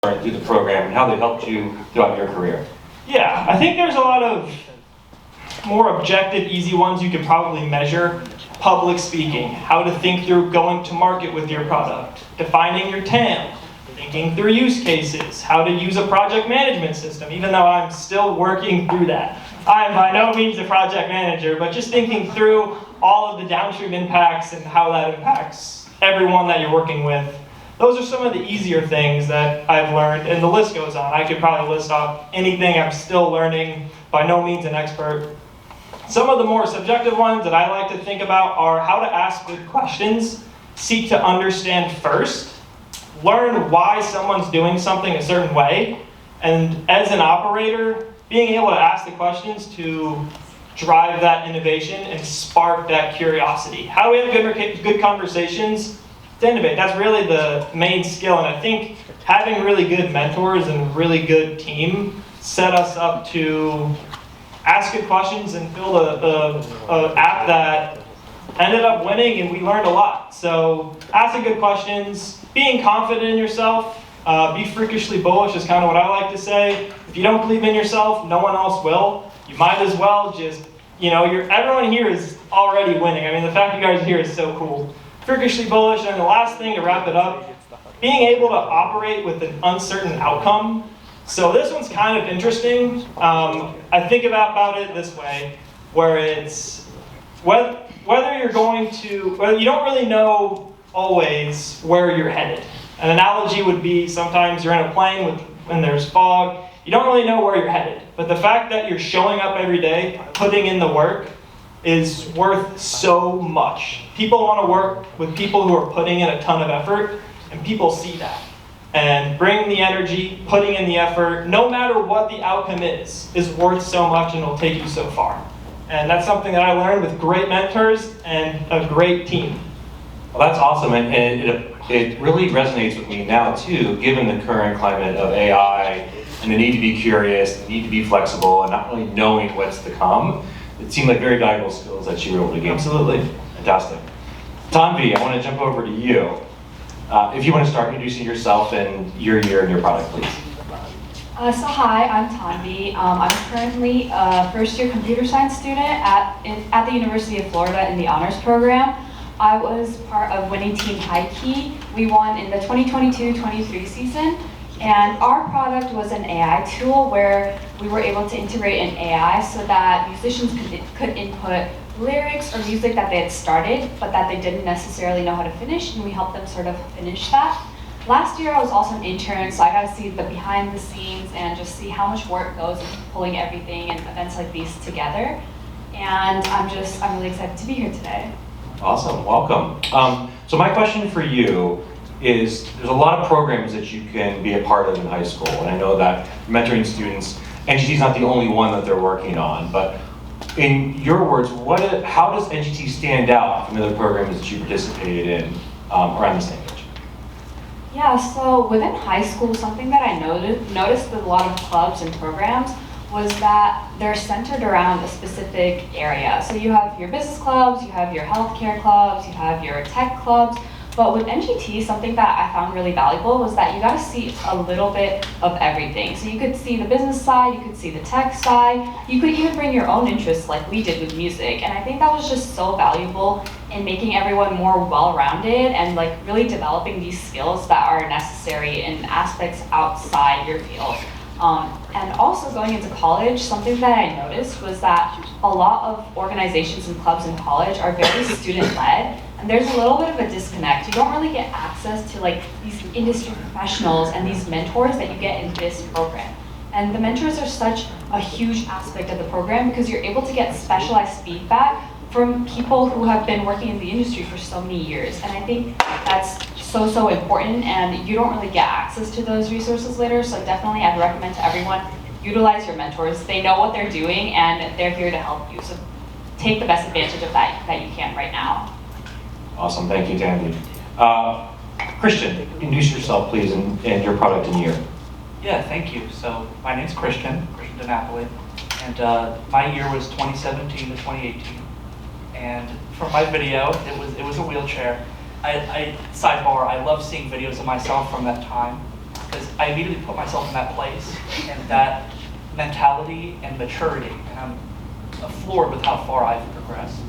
through the program and how they helped you throughout your career? Yeah, I think there's a lot of more objective, easy ones you could probably measure. Public speaking, how to think through going to market with your product, defining your TAM, thinking through use cases, how to use a project management system, even though I'm still working through that. I am by no means a project manager, but just thinking through all of the downstream impacts and how that impacts everyone that you're working with. Those are some of the easier things that I've learned, and the list goes on. I could probably list off anything I'm still learning, by no means an expert. Some of the more subjective ones that I like to think about are how to ask good questions, seek to understand first, learn why someone's doing something a certain way, and as an operator, being able to ask the questions to drive that innovation and spark that curiosity. How do we have good conversations to innovate? That's really the main skill, and I think having really good mentors and really good team set us up to ask good questions and build a app that ended up winning, and we learned a lot. So asking good questions, being confident in yourself, be freakishly bullish is kind of what I like to say. If you don't believe in yourself, no one else will. You might as well just, everyone here is already winning. I mean, the fact you guys are here is so cool. Freakishly bullish, and the last thing to wrap it up, being able to operate with an uncertain outcome. So this one's kind of interesting. I think about it this way, where it's whether you're going to, well, you don't really know always where you're headed. An analogy would be sometimes you're in a plane when there's fog. You don't really know where you're headed. But the fact that you're showing up every day, putting in the work, is worth so much. People want to work with people who are putting in a ton of effort, and people see that. And bring the energy, putting in the effort, no matter what the outcome is worth so much and will take you so far. And that's something that I learned with great mentors and a great team. Well, that's awesome, and it really resonates with me now too, given the current climate of AI and the need to be curious, the need to be flexible, and not really knowing what's to come. It seemed like very valuable skills that you were able to gain. Absolutely. Fantastic. Tanvi, I want to jump over to you. If you want to start introducing yourself and your year and your product, please. So hi, I'm Tanvi. I'm currently a first-year computer science student at the University of Florida in the honors program. I was part of winning Team High Key. We won in the 2022-23 season, and our product was an AI tool where we were able to integrate an AI so that musicians could input lyrics or music that they had started, but that they didn't necessarily know how to finish, and we helped them sort of finish that. Last year I was also an intern, so I got to see the behind the scenes and just see how much work goes into pulling everything and events like these together. And I'm really excited to be here today. Awesome, welcome. So my question for you is, there's a lot of programs that you can be a part of in high school, and I know that mentoring students, NGT is not the only one that they're working on, but in your words, how does NGT stand out from the other programs that you participated in around the same age? Yeah, so within high school, something that I noticed with a lot of clubs and programs was that they're centered around a specific area. So you have your business clubs, you have your healthcare clubs, you have your tech clubs. But with NGT, something that I found really valuable was that you got to see a little bit of everything. So you could see the business side, you could see the tech side, you could even bring your own interests like we did with music. And I think that was just so valuable in making everyone more well-rounded and like really developing these skills that are necessary in aspects outside your field. And also going into college, something that I noticed was that a lot of organizations and clubs in college are very student-led, and there's a little bit of a disconnect. You don't really get access to like these industry professionals and these mentors that you get in this program. And the mentors are such a huge aspect of the program because you're able to get specialized feedback from people who have been working in the industry for so many years. And I think that's so important, and you don't really get access to those resources later. So definitely I'd recommend to everyone, utilize your mentors. They know what they're doing and they're here to help you. So take the best advantage of that you can right now. Awesome, thank you, Tanvi. Christian, introduce yourself please and your product and year. Yeah, thank you. So my name's Christian DeNapoli, and my year was 2017 to 2018. And for my video, it was a wheelchair. Sidebar, I love seeing videos of myself from that time. because I immediately put myself in that place and that mentality and maturity, and I'm floored with how far I've progressed.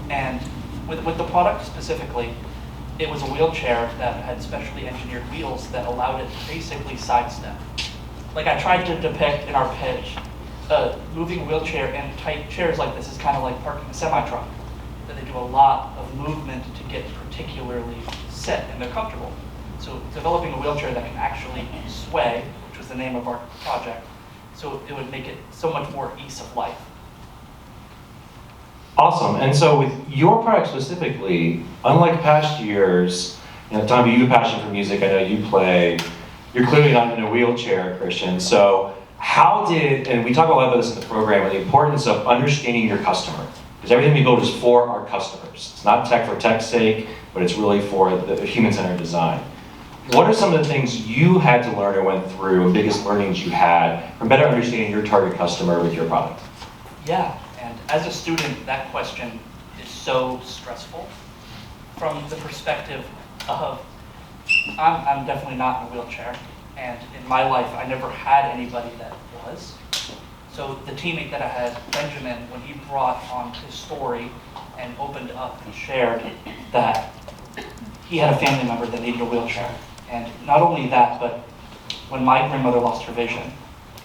And with the product specifically, it was a wheelchair that had specially engineered wheels that allowed it to basically sidestep. Like I tried to depict in our pitch, moving a wheelchair in tight chairs like this is kind of like parking a semi-truck. That they do a lot of movement to get particularly set and they're comfortable. So developing a wheelchair that can actually sway, which was the name of our project, so it would make it so much more ease of life. Awesome. And so with your product specifically, unlike past years, Tanvi, you have a passion for music. I know you play. You're clearly not in a wheelchair, Christian. So how did, and we talk a lot about this in the program, the importance of understanding your customer. Because everything we build is for our customers. It's not tech for tech's sake, but it's really for the human-centered design. What are some of the things you had to learn or went through, and biggest learnings you had from better understanding your target customer with your product? Yeah, and as a student, that question is so stressful from the perspective of, I'm definitely not in a wheelchair, and in my life, I never had anybody that was. So the teammate that I had, Benjamin, when he brought on his story and opened up and shared that he had a family member that needed a wheelchair. And not only that, but when my grandmother lost her vision,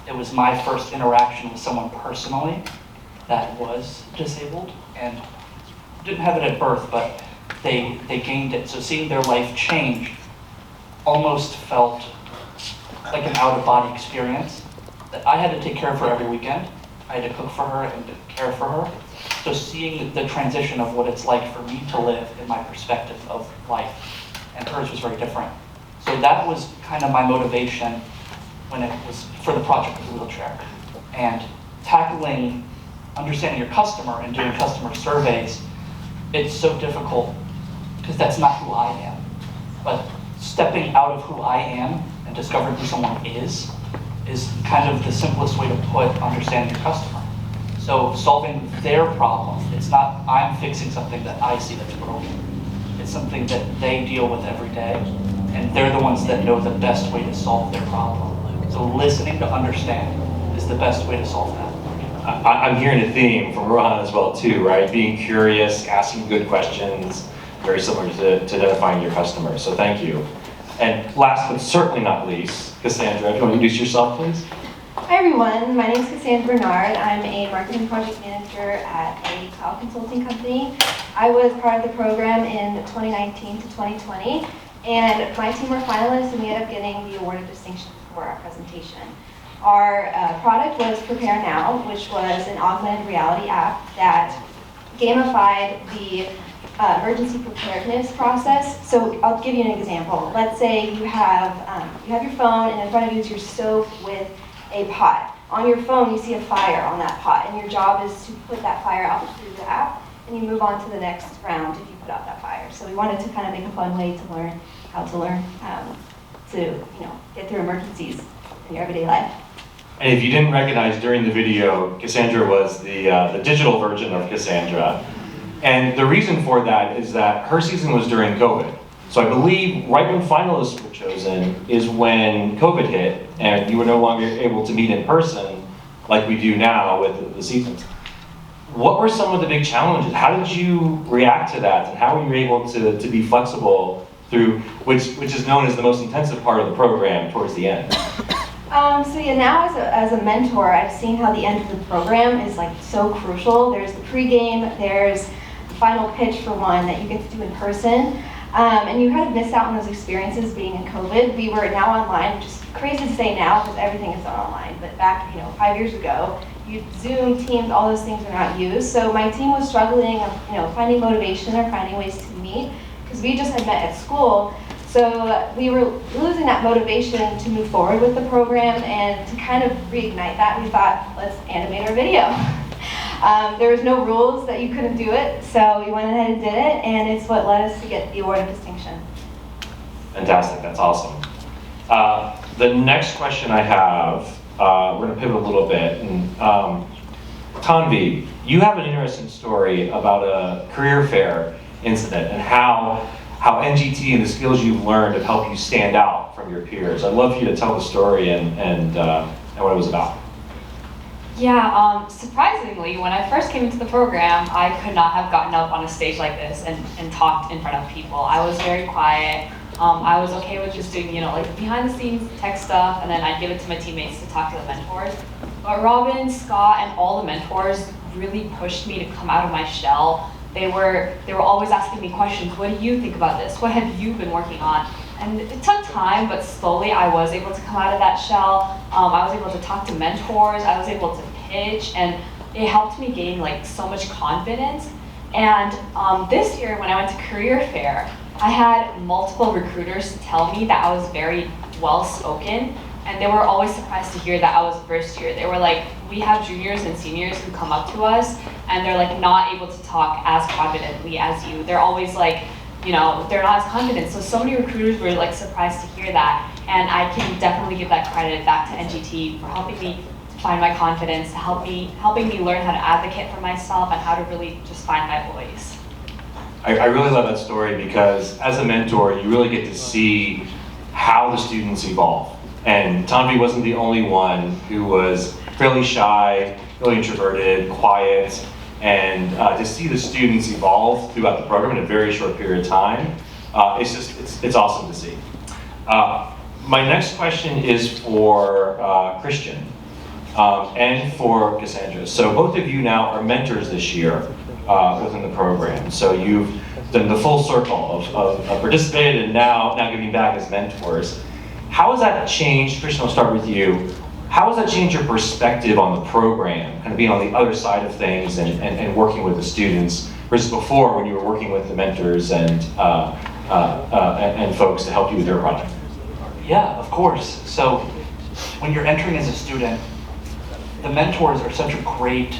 it was my first interaction with someone personally that was disabled and didn't have it at birth, but they gained it. So seeing their life change almost felt like an out-of-body experience. That I had to take care of her every weekend. I had to cook for her and care for her. So seeing the transition of what it's like for me to live in my perspective of life, and hers was very different. So that was kind of my motivation when it was for the project of the wheelchair. And tackling, understanding your customer and doing customer surveys, it's so difficult because that's not who I am. But stepping out of who I am and discovering who someone is kind of the simplest way to put understanding your customer. So solving their problem, it's not I'm fixing something that I see that's broken. It's something that they deal with every day, and they're the ones that know the best way to solve their problem. So listening to understand is the best way to solve that. I'm hearing a theme from Rohan as well too, right? Being curious, asking good questions, very similar to identifying your customers. So thank you. And last but certainly not least, Cassandra, if you want to introduce yourself, please. Hi everyone, my name is Cassandra Bernard. I'm a marketing project manager at a cloud consulting company. I was part of the program in 2019 to 2020, and my team were finalists and we ended up getting the award of distinction for our presentation. Our product was Prepare Now, which was an augmented reality app that gamified the emergency preparedness process. So I'll give you an example. Let's say you have your phone, and in front of you is your stove with a pot. On your phone, you see a fire on that pot, and your job is to put that fire out through the app, and you move on to the next round if you put out that fire. So we wanted to kind of make a fun way to learn how to get through emergencies in your everyday life. And if you didn't recognize during the video, Cassandra was the digital version of Cassandra. And the reason for that is that her season was during COVID. So I believe right when finalists were chosen is when COVID hit and you were no longer able to meet in person like we do now with the seasons. What were some of the big challenges? How did you react to that? And how were you able to be flexible through, which is known as the most intensive part of the program towards the end? So yeah, now as a mentor, I've seen how the end of the program is like so crucial. There's the pregame, there's the final pitch for one that you get to do in person. And you kind of miss out on those experiences being in COVID. We were now online, which is crazy to say now because everything is done online. But back, 5 years ago, Zoom, Teams, all those things are not used. So my team was struggling, finding motivation or finding ways to meet because we just had met at school. So we were losing that motivation to move forward with the program, and to kind of reignite that, we thought, let's animate our video. There was no rules that you couldn't do it, so we went ahead and did it, and it's what led us to get the award of distinction. Fantastic, that's awesome. The next question I have, we're going to pivot a little bit. And, Tanvi, you have an interesting story about a career fair incident and how how NGT and the skills you've learned have helped you stand out from your peers. I'd love for you to tell the story and what it was about. Yeah, surprisingly, when I first came into the program, I could not have gotten up on a stage like this and talked in front of people. I was very quiet. I was okay with just doing, like behind the scenes tech stuff, and then I'd give it to my teammates to talk to the mentors. But Robin, Scott, and all the mentors really pushed me to come out of my shell. They were always asking me questions. What do you think about this? What have you been working on? And it took time, but slowly I was able to come out of that shell. I was able to talk to mentors. I was able to pitch, and it helped me gain like so much confidence. And this year, when I went to career fair, I had multiple recruiters tell me that I was very well-spoken, and they were always surprised to hear that I was first year. They were like, we have juniors and seniors who come up to us, and they're like not able to talk as confidently as you. They're always like, they're not as confident. So many recruiters were like surprised to hear that, and I can definitely give that credit back to NGT for helping me find my confidence, helping me learn how to advocate for myself and how to really just find my voice. I really love that story because as a mentor, you really get to see how the students evolve. And Tanvi wasn't the only one who was fairly shy, really introverted, quiet, and to see the students evolve throughout the program in a very short period of time, it's awesome to see. My next question is for Christian and for Cassadra. So both of you now are mentors this year within the program. So you've done the full circle of participated and now giving back as mentors. How has that changed? Christian, I'll start with you. How has that changed your perspective on the program, kind of being on the other side of things and working with the students versus before when you were working with the mentors and folks to help you with your project? Yeah, of course. So when you're entering as a student, the mentors are such a great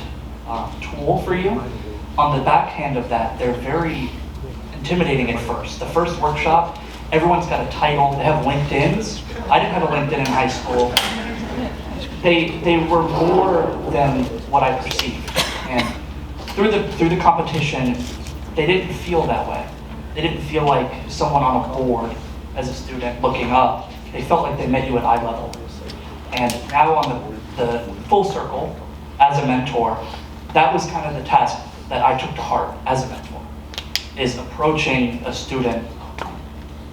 tool for you. On the backhand of that, they're very intimidating at first. The first workshop, everyone's got a title, they have LinkedIns. I didn't have a LinkedIn in high school. They were more than what I perceived. And through the competition, they didn't feel that way. They didn't feel like someone on a board as a student looking up. They felt like they met you at eye level. And now on the full circle, as a mentor, that was kind of the task that I took to heart as a mentor, is approaching a student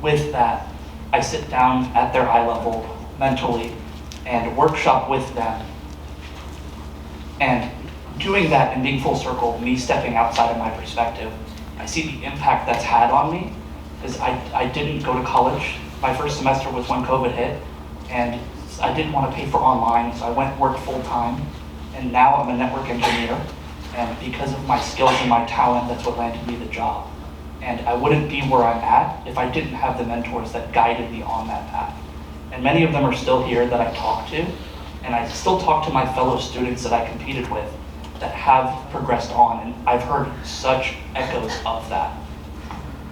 with that. I sit down at their eye level mentally and workshop with them. And doing that and being full circle, me stepping outside of my perspective, I see the impact that's had on me, because I didn't go to college. My first semester was when COVID hit, and I didn't want to pay for online, so I went and worked full time, and now I'm a network engineer, and because of my skills and my talent, that's what landed me the job. And I wouldn't be where I'm at if I didn't have the mentors that guided me on that path. And many of them are still here that I talk to, and I still talk to my fellow students that I competed with that have progressed on, and I've heard such echoes of that.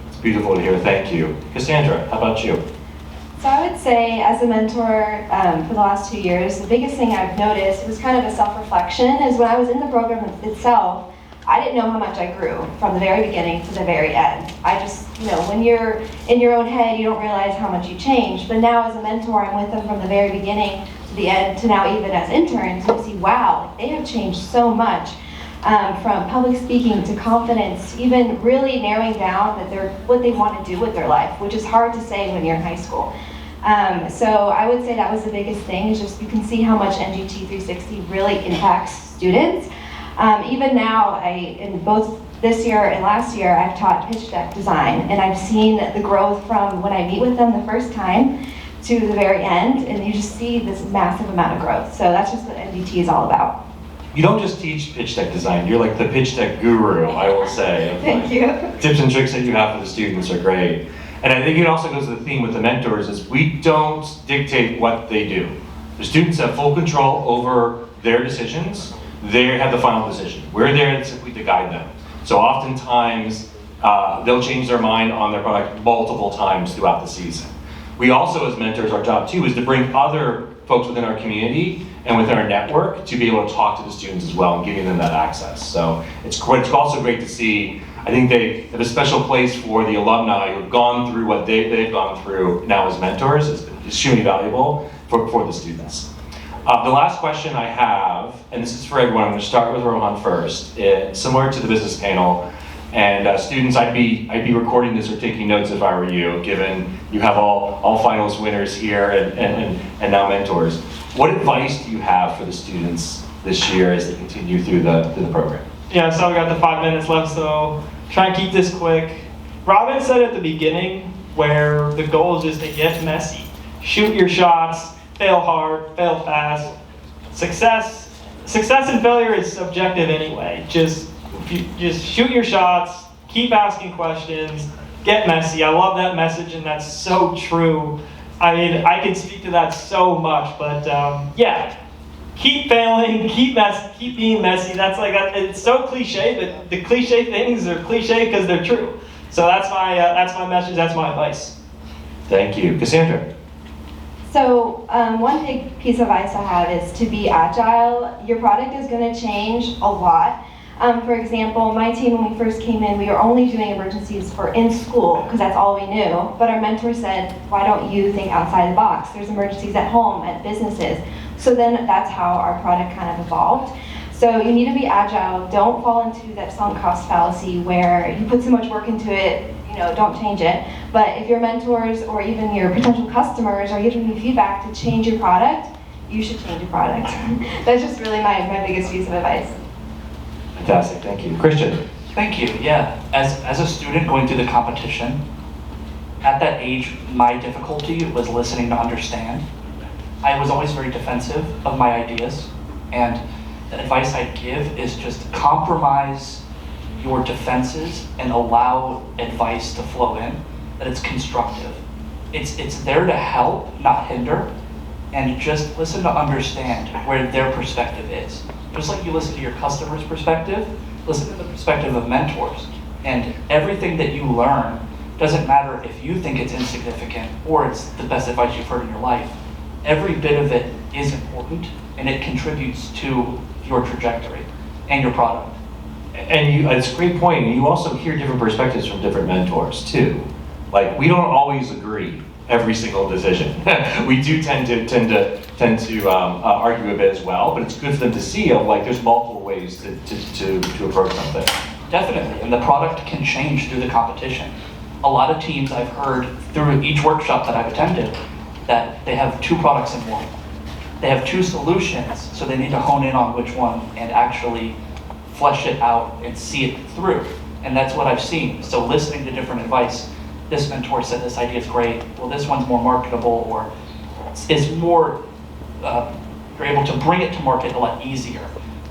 It's beautiful to hear, thank you. Cassadra, how about you? So I would say, as a mentor for the last 2 years, the biggest thing I've noticed, it was kind of a self-reflection, is when I was in the program itself, I didn't know how much I grew from the very beginning to the very end. I just, when you're in your own head, you don't realize how much you change. But now as a mentor, I'm with them from the very beginning to the end, to now even as interns, you see, wow, they have changed so much. From public speaking to confidence, even really narrowing down that what they want to do with their life, which is hard to say when you're in high school. So I would say that was the biggest thing, is just you can see how much NGT360 really impacts students. Even now, in both this year and last year, I've taught pitch deck design, and I've seen the growth from when I meet with them the first time to the very end, and you just see this massive amount of growth. So that's just what NGT is all about. You don't just teach pitch deck design, you're like the pitch deck guru, I will say. Thank you. Tips and tricks that you have for the students are great. And I think it also goes to the theme with the mentors is we don't dictate what they do. The students have full control over their decisions. They have the final decision. We're there simply to guide them. So oftentimes, they'll change their mind on their product multiple times throughout the season. We also, as mentors, our job too is to bring other folks within our community and within our network to be able to talk to the students as well and giving them that access. So it's also great to see I think they have a special place for the alumni who've gone through what they've gone through now as mentors. It's extremely valuable for the students. The last question I have, and this is for everyone, I'm going to start with Rohan first. Similar to the business panel, and students, I'd be recording this or taking notes if I were you, given you have all finals winners here and now mentors. What advice do you have for the students this year as they continue through the program? Yeah, so we got the 5 minutes left, so try and keep this quick. Robin said at the beginning where the goal is just to get messy. Shoot your shots, fail hard, fail fast. Success and failure is subjective anyway. Just shoot your shots, keep asking questions, get messy. I love that message, and that's so true. I mean, I can speak to that so much, but yeah. Keep failing, keep being messy. That's like, it's so cliche, but the cliche things are cliche because they're true. So that's my message, that's my advice. Thank you. Cassandra? So one big piece of advice I have is to be agile. Your product is going to change a lot. For example, my team, when we first came in, we were only doing emergencies for in school because that's all we knew. But our mentor said, why don't you think outside the box? There's emergencies at home, at businesses. So then that's how our product kind of evolved. So you need to be agile. Don't fall into that sunk cost fallacy where you put so much work into it, don't change it. But if your mentors or even your potential customers are giving you feedback to change your product, you should change your product. That's just really my biggest piece of advice. Fantastic, thank you. Christian? Thank you. Yeah, as a student going through the competition, at that age, my difficulty was listening to understand. I was always very defensive of my ideas, and the advice I'd give is just compromise your defenses and allow advice to flow in, that it's constructive. It's there to help, not hinder, and just listen to understand where their perspective is. Just like you listen to your customer's perspective, listen to the perspective of mentors. And everything that you learn doesn't matter if you think it's insignificant or it's the best advice you've heard in your life. Every bit of it is important, and it contributes to your trajectory and your product. And it's a great point. You also hear different perspectives from different mentors too. Like, we don't always agree every single decision. We do tend to argue a bit as well, but it's good for them to see there's multiple ways to approach something. Definitely, and the product can change through the competition. A lot of teams I've heard through each workshop that I've attended that they have 2 products in one. They have 2 solutions, so they need to hone in on which one and actually flesh it out and see it through. And that's what I've seen. So listening to different advice, this mentor said this idea is great, well this one's more marketable, or is more, you're able to bring it to market a lot easier.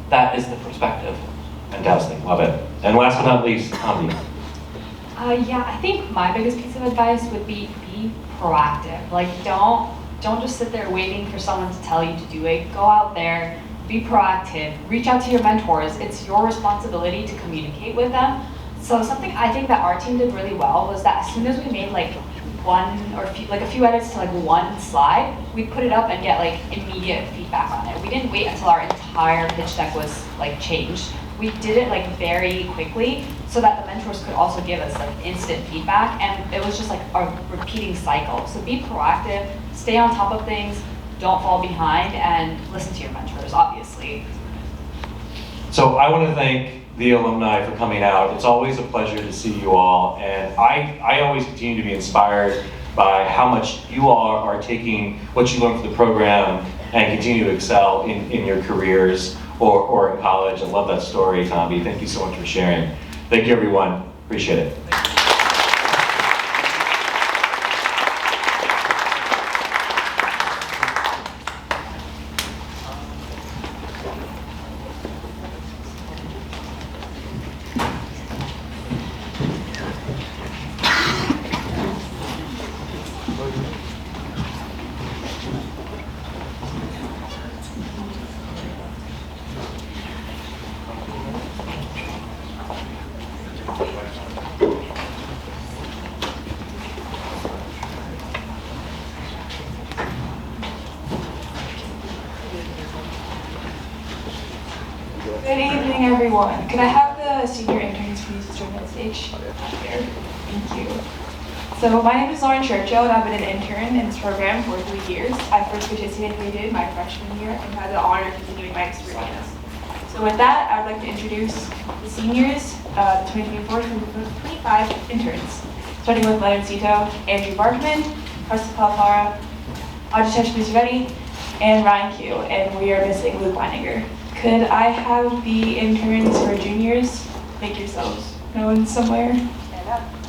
That is the perspective. Fantastic, love it. And last but not least, Tanvi. Yeah, I think my biggest piece of advice would be proactive. Like, don't just sit there waiting for someone to tell you to do it. Go out there, be proactive, reach out to your mentors. It's your responsibility to communicate with them. So something I think that our team did really well was that as soon as we made a few edits to one slide, we'd put it up and get immediate feedback on it. We didn't wait until our entire pitch deck was changed. We did it very quickly so that the mentors could also give us instant feedback, and it was just a repeating cycle. So be proactive, stay on top of things, don't fall behind, and listen to your mentors, obviously. So I want to thank the alumni for coming out. It's always a pleasure to see you all, and I always continue to be inspired by how much you all are taking what you learned from the program and continue to excel in your careers or in college. I love that story, Tanvi. Thank you so much for sharing. Thank you, everyone. Appreciate it. Good evening, everyone. Could I have the senior interns please join me on stage here. Thank you. So my name is Lauren Churchill, and I've been an intern in this program for 3 years. I first participated my freshman year and had the honor of continuing my experience. So with that, I would like to introduce the seniors, the 2024-2025 interns, starting with Leonard Cito, Andrew Barkman, Carson Calipara, Ajitesh Vejdani, and Ryan Q, and we are missing Luke Weininger. Could I have the interns for juniors make yourselves known somewhere? Stand up.